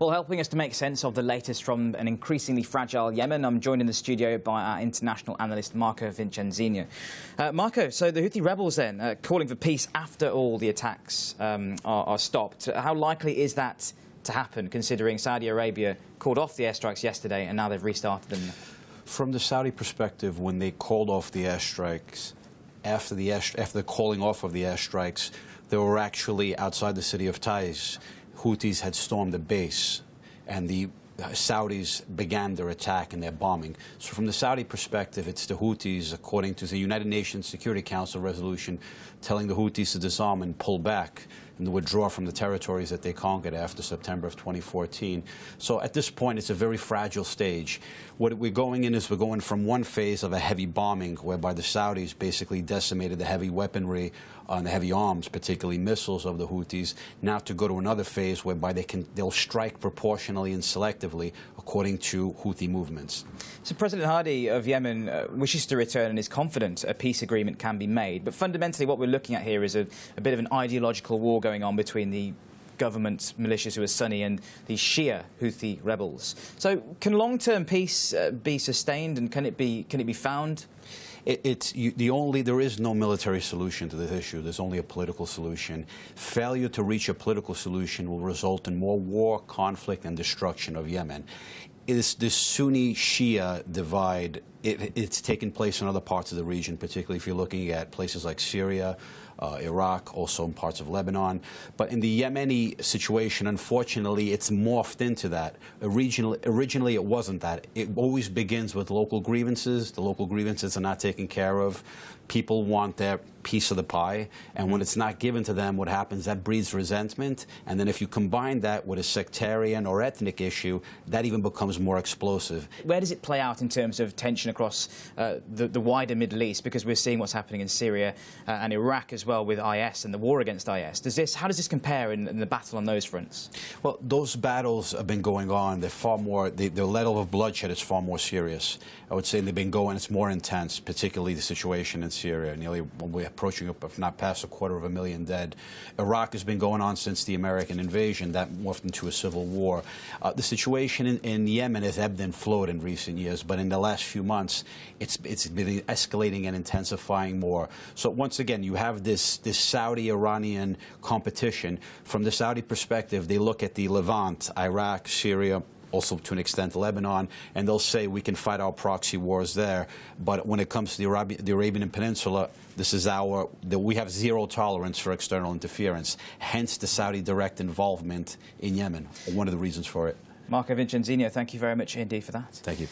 Well, helping us to make sense of the latest from an increasingly fragile Yemen, I'm joined in the studio by our international analyst, Marco Vicenzino. Marco, so the Houthi rebels then, calling for peace after all the attacks are stopped. How likely is that to happen, considering Saudi Arabia called off the airstrikes yesterday and now they've restarted them? From the Saudi perspective, when they called off the airstrikes, after the calling off of the airstrikes, they were actually outside the city of Taiz. Houthis had stormed the base, and the Saudis began their attack and their bombing. So from the Saudi perspective, it's the Houthis, according to the United Nations Security Council resolution, telling the Houthis to disarm and pull back and to withdraw from the territories that they conquered after September of 2014. So at this point, it's a very fragile stage. What we're going in is we're going from one phase of a heavy bombing, whereby the Saudis basically decimated the heavy weaponry and the heavy arms, particularly missiles of the Houthis, now to go to another phase whereby they'll strike proportionally and selectively according to Houthi movements. So President Hadi of Yemen wishes to return and is confident a peace agreement can be made. But fundamentally what we're looking at here is a bit of an ideological war going on between the government militias who are Sunni and the Shia Houthi rebels. So can long-term peace be sustained, and can it be found? There is no military solution to this issue. There's only a political solution. Failure to reach a political solution will result in more war, conflict, and destruction of Yemen. This Sunni-Shia divide, it's taken place in other parts of the region, particularly if you're looking at places like Syria, Iraq, also in parts of Lebanon. But in the Yemeni situation, unfortunately, it's morphed into that. Originally, it wasn't that. It always begins with local grievances. The local grievances are not taken care of. People want their piece of the pie, and when it's not given to them, what happens, that breeds resentment. And then if you combine that with a sectarian or ethnic issue, that even becomes more explosive. Where does it play out in terms of tension across the wider Middle East? Because we're seeing what's happening in Syria and Iraq as well with IS and the war against IS. How does this compare in the battle on those fronts? Well, those battles have been going on. They're far more, the level of bloodshed is far more serious. I would say they've been going, it's more intense, particularly the situation in Syria. Nearly, when we're approaching, if not past, 250,000 dead. Iraq has been going on since the American invasion. That morphed into a civil war. The situation in Yemen has ebbed and flowed in recent years, but in the last few months, it's been escalating and intensifying more. So once again, you have this Saudi-Iranian competition. From the Saudi perspective, they look at the Levant, Iraq, Syria, also to an extent Lebanon, and they'll say we can fight our proxy wars there. But when it comes to the Arabian Peninsula, we have zero tolerance for external interference. Hence the Saudi direct involvement in Yemen, one of the reasons for it. Marco Vicenzino, thank you very much indeed for that. Thank you.